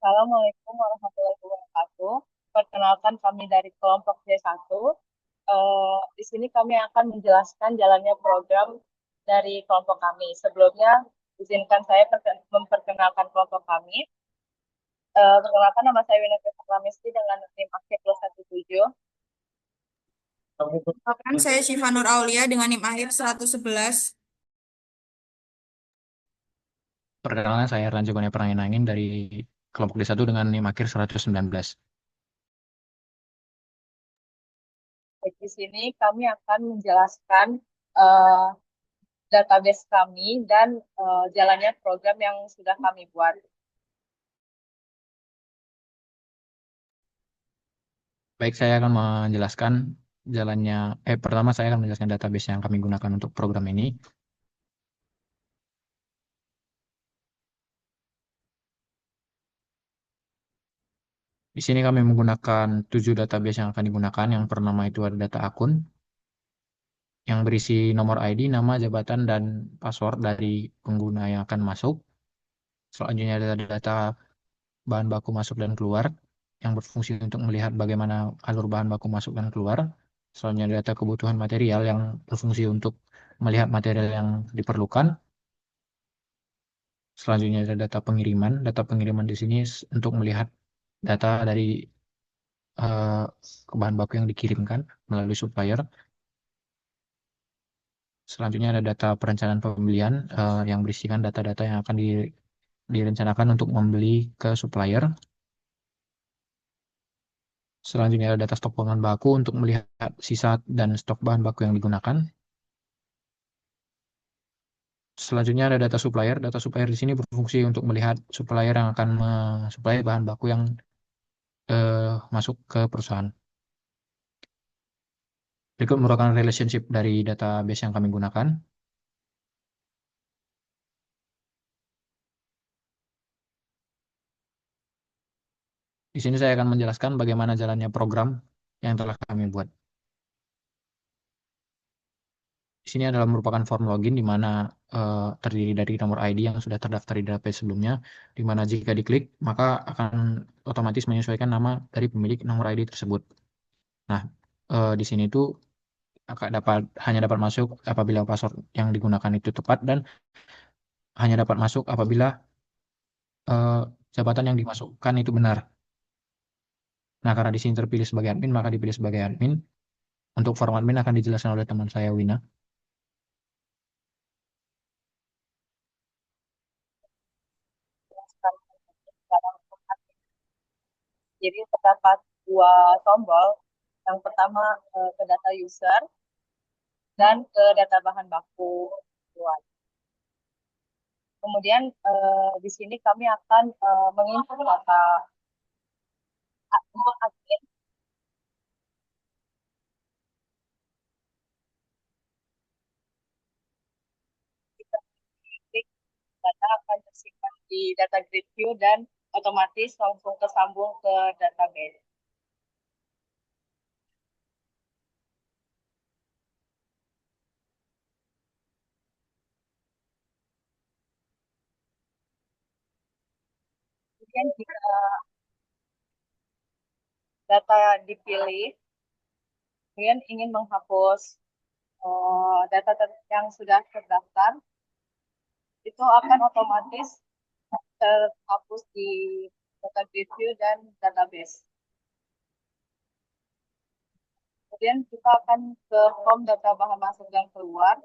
Assalamualaikum warahmatullahi wabarakatuh. Perkenalkan kami dari kelompok C1. Di sini kami akan menjelaskan jalannya program dari kelompok kami. Sebelumnya, izinkan saya memperkenalkan kelompok kami. Perkenalkan nama saya Winata Saklamesti dengan NIM akhir 217. Perkenalkan, saya Syifa Nur Aulia dengan NIM akhir 111. Perkenalkan, saya Ranjo Gone Perangin-Angin dari kelompok D1 dengan NIM akhir 119. Di sini kami akan menjelaskan eh, database kami dan jalannya program yang sudah kami buat. Baik, saya akan menjelaskan jalannya. Pertama saya akan menjelaskan database yang kami gunakan untuk program ini. Di sini kami menggunakan 7 database yang akan digunakan. Yang pertama itu ada data akun yang berisi nomor ID, nama, jabatan, dan password dari pengguna yang akan masuk. Selanjutnya ada data bahan baku masuk dan keluar yang berfungsi untuk melihat bagaimana alur bahan baku masuk dan keluar. Selanjutnya ada data kebutuhan material yang berfungsi untuk melihat material yang diperlukan. Selanjutnya ada data pengiriman. Data pengiriman di sini untuk melihat data dari eh, bahan baku yang dikirimkan melalui supplier. Selanjutnya ada data perencanaan pembelian yang berisikan data-data yang akan direncanakan untuk membeli ke supplier. Selanjutnya ada data stok bahan baku untuk melihat sisa dan stok bahan baku yang digunakan. Selanjutnya ada data supplier. Data supplier di sini berfungsi untuk melihat supplier yang akan mensuplai bahan baku yang masuk ke perusahaan. Berikut merupakan relationship dari database yang kami gunakan. Di sini saya akan menjelaskan bagaimana jalannya program yang telah kami buat. Di sini adalah merupakan form login di mana terdiri dari nomor ID yang sudah terdaftar di database sebelumnya, di mana jika diklik maka akan otomatis menyesuaikan nama dari pemilik nomor ID tersebut. Nah, di sini tuh hanya dapat masuk apabila password yang digunakan itu tepat dan hanya dapat masuk apabila eh, jabatan yang dimasukkan itu benar. Nah, karena di sini terpilih sebagai admin, maka dipilih sebagai admin. Untuk form admin akan dijelaskan oleh teman saya, Wina. Jadi terdapat dua tombol. Yang pertama ke data user dan ke data bahan baku keluar. Kemudian di sini kami akan menginput data untuk admin. Kita klik data akan tersimpan di data grid view dan otomatis langsung tersambung ke database. Kemudian jika data dipilih, kemudian ingin menghapus data yang sudah terdaftar, itu akan otomatis terhapus di data review dan database. Kemudian kita akan ke form data bahan masuk dan keluar.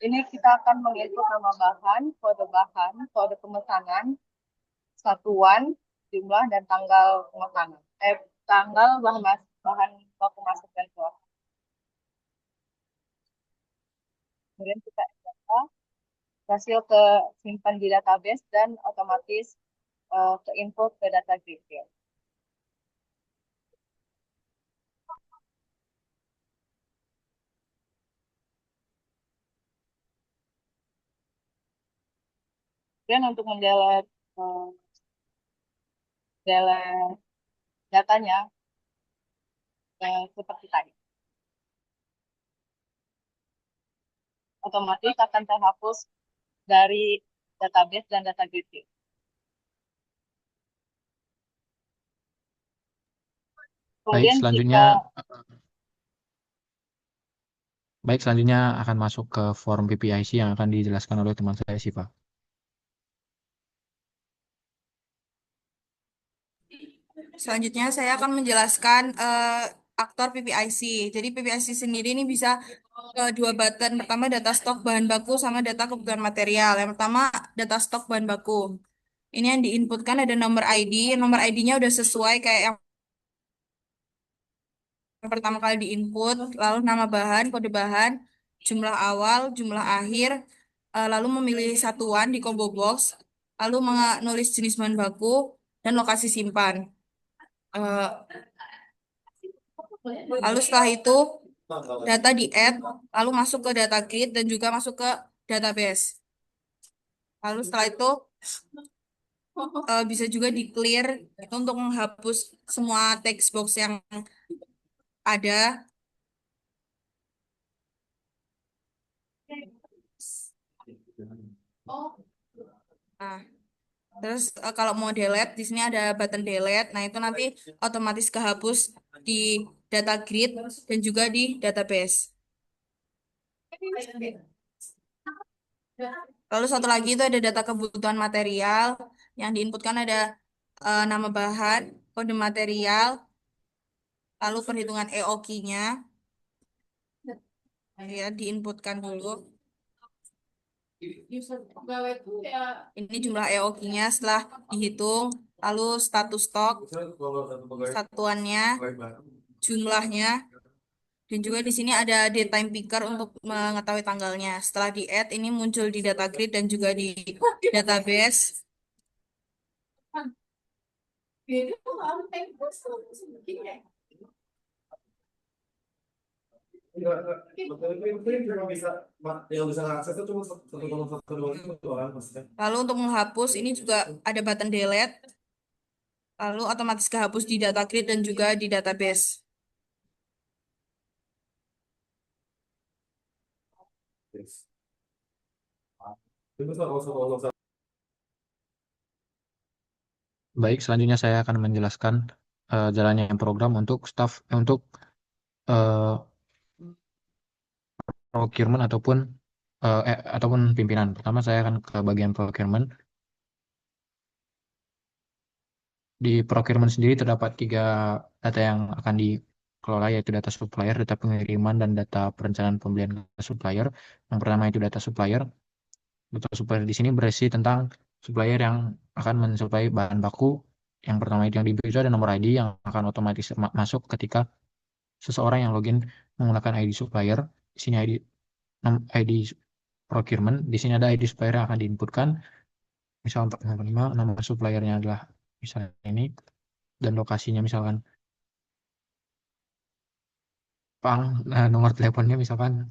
Ini kita akan menginput nama bahan, kode pemesanan, satuan, jumlah, dan tanggal pemesanan. Tanggal bahan baku masuk dan keluar. Kemudian kita data, hasil ke simpan di database dan otomatis ke input ke data grid. Dan untuk mendelete delete datanya seperti tadi, otomatis akan terhapus dari database dan data grid. Baik, Kemudian selanjutnya jika akan masuk ke form PPIC yang akan dijelaskan oleh teman saya Siva. Selanjutnya saya akan menjelaskan aktor PPIC. Jadi PPIC sendiri ini bisa dua button. Pertama data stok bahan baku sama data kebutuhan material. Yang pertama data stok bahan baku. Ini yang diinputkan ada nomor ID. Nomor ID-nya udah sesuai kayak yang pertama kali diinput, lalu nama bahan, kode bahan, jumlah awal, jumlah akhir, lalu memilih satuan di combo box, lalu menulis jenis bahan baku dan lokasi simpan. Eh, Lalu setelah itu data di add, lalu masuk ke data grid dan juga masuk ke database. Lalu setelah itu bisa juga di clear itu untuk menghapus semua text box yang ada. Nah, terus kalau mau delete di sini ada button delete. Nah, itu nanti otomatis kehapus di data grid dan juga di database. Lalu satu lagi itu ada data kebutuhan material yang diinputkan ada nama bahan, kode material, lalu perhitungan EOQ-nya ya diinputkan dulu. Ini jumlah EOQ-nya setelah dihitung, lalu status stok, satuannya, jumlahnya, dan juga di sini ada datetime picker untuk mengetahui tanggalnya. Setelah di add ini muncul di data grid dan juga di database. Lalu untuk menghapus ini juga ada button delete. Lalu otomatis kehapus di data grid dan juga di database. Baik, selanjutnya saya akan menjelaskan jalannya program untuk untuk eh, procurement ataupun pimpinan. Pertama saya akan ke bagian procurement. Di procurement sendiri terdapat tiga data yang akan dikelola, yaitu data supplier, data pengiriman, dan data perencanaan pembelian ke supplier. Yang pertama itu data supplier. Data supplier di sini berisi tentang supplier yang akan mensuplai bahan baku. Yang pertama itu yang di itu ada nomor ID yang akan otomatis masuk ketika seseorang yang login menggunakan ID supplier. Di sini ID procurement. Di sini ada ID supplier yang akan diinputkan. Misal untuk yang kelima, nama suppliernya adalah misalnya ini, dan lokasinya misalkan Pang, nomor teleponnya misalkan,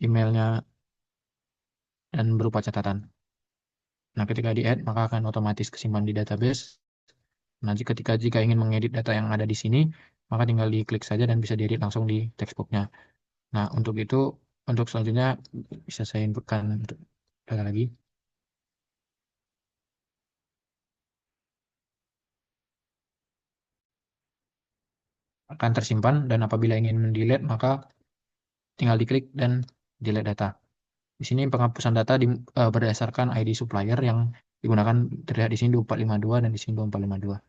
emailnya, dan berupa catatan. Nah, ketika di-add, maka akan otomatis kesimpan di database. Nanti jika ingin mengedit data yang ada di sini, maka tinggal diklik saja dan bisa diedit langsung di textbooknya. Nah, untuk selanjutnya bisa saya inputkan data lagi. Akan tersimpan, dan apabila ingin mendelete, maka tinggal diklik dan delete data. Di sini penghapusan data berdasarkan ID supplier yang digunakan, terlihat di sini 2452 dan di sini 2452.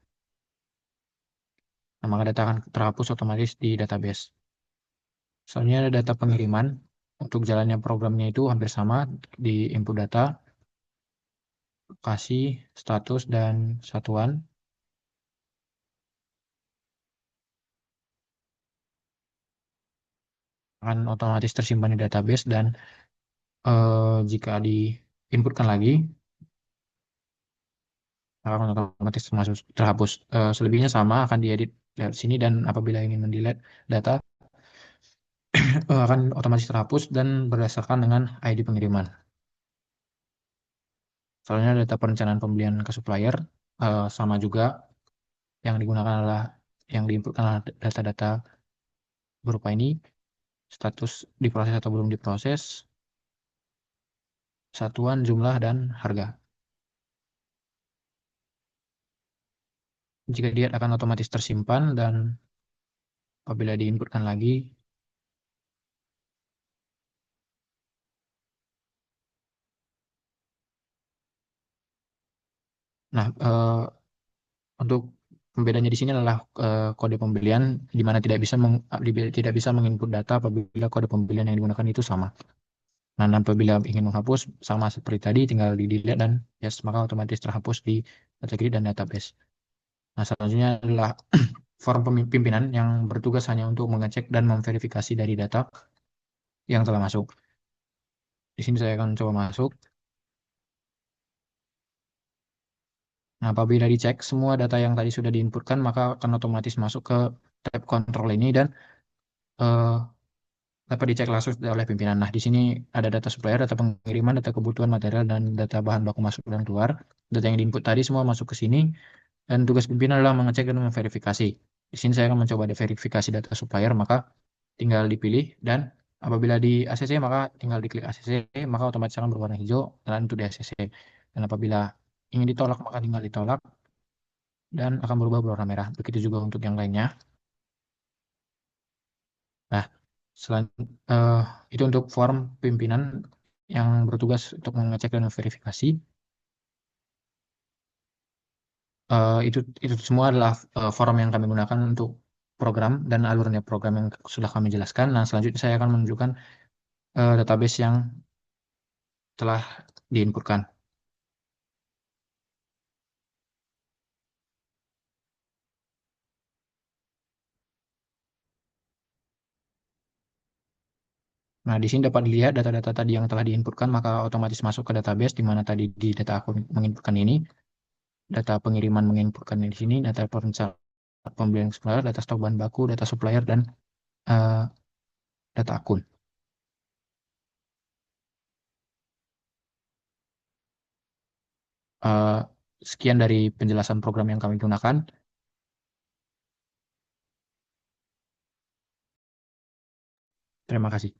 Nah, maka data akan terhapus otomatis di database. Soalnya ada data pengiriman. Untuk jalannya programnya itu hampir sama, di input data, lokasi, status, dan satuan. Akan otomatis tersimpan di database, dan jika diinputkan lagi, akan otomatis terhapus. Selebihnya sama, akan diedit dari sini, dan apabila ingin mendelete data, akan otomatis terhapus dan berdasarkan dengan ID pengiriman. Soalnya data perencanaan pembelian ke supplier sama juga, yang digunakan adalah yang diinputkan adalah data-data berupa ini, status diproses atau belum diproses, satuan, jumlah, dan harga. jika dilihat akan otomatis tersimpan dan apabila diinputkan lagi. Nah, untuk pembedanya di sini adalah kode pembelian di mana tidak bisa menginput data apabila kode pembelian yang digunakan itu sama. Nah, dan apabila ingin menghapus sama seperti tadi tinggal di delete dan yes, maka otomatis terhapus di data grid dan database. Nah, selanjutnya adalah form pimpinan yang bertugas hanya untuk mengecek dan memverifikasi dari data yang telah masuk. Di sini saya akan coba masuk. Nah, apabila dicek semua data yang tadi sudah diinputkan, maka akan otomatis masuk ke tab kontrol ini dan eh, dapat dicek langsung oleh pimpinan. Nah, di sini ada data supplier, data pengiriman, data kebutuhan material, dan data bahan baku masuk dan keluar. Data yang diinput tadi semua masuk ke sini, dan tugas pimpinan adalah mengecek dan memverifikasi. Di sini saya akan mencoba verifikasi data supplier, maka tinggal dipilih, dan apabila di ACC, maka tinggal diklik ACC, maka otomatis akan berwarna hijau, dan itu di ACC. Dan apabila ingin ditolak, maka tinggal ditolak, dan akan berubah berwarna merah. Begitu juga untuk yang lainnya. Nah, selain eh, itu untuk form pimpinan yang bertugas untuk mengecek dan verifikasi. Itu semua adalah form yang kami gunakan untuk program dan alurnya program yang sudah kami jelaskan. Nah, selanjutnya saya akan menunjukkan database yang telah diinputkan. Nah, di sini dapat dilihat data-data tadi yang telah diinputkan, maka otomatis masuk ke database, di mana tadi di data akun menginputkan ini, data pengiriman menginputkan di sini, data perencanaan pembelian supplier, data stok bahan baku, data supplier, dan eh, data akun. Eh, Sekian dari penjelasan program yang kami gunakan. Terima kasih.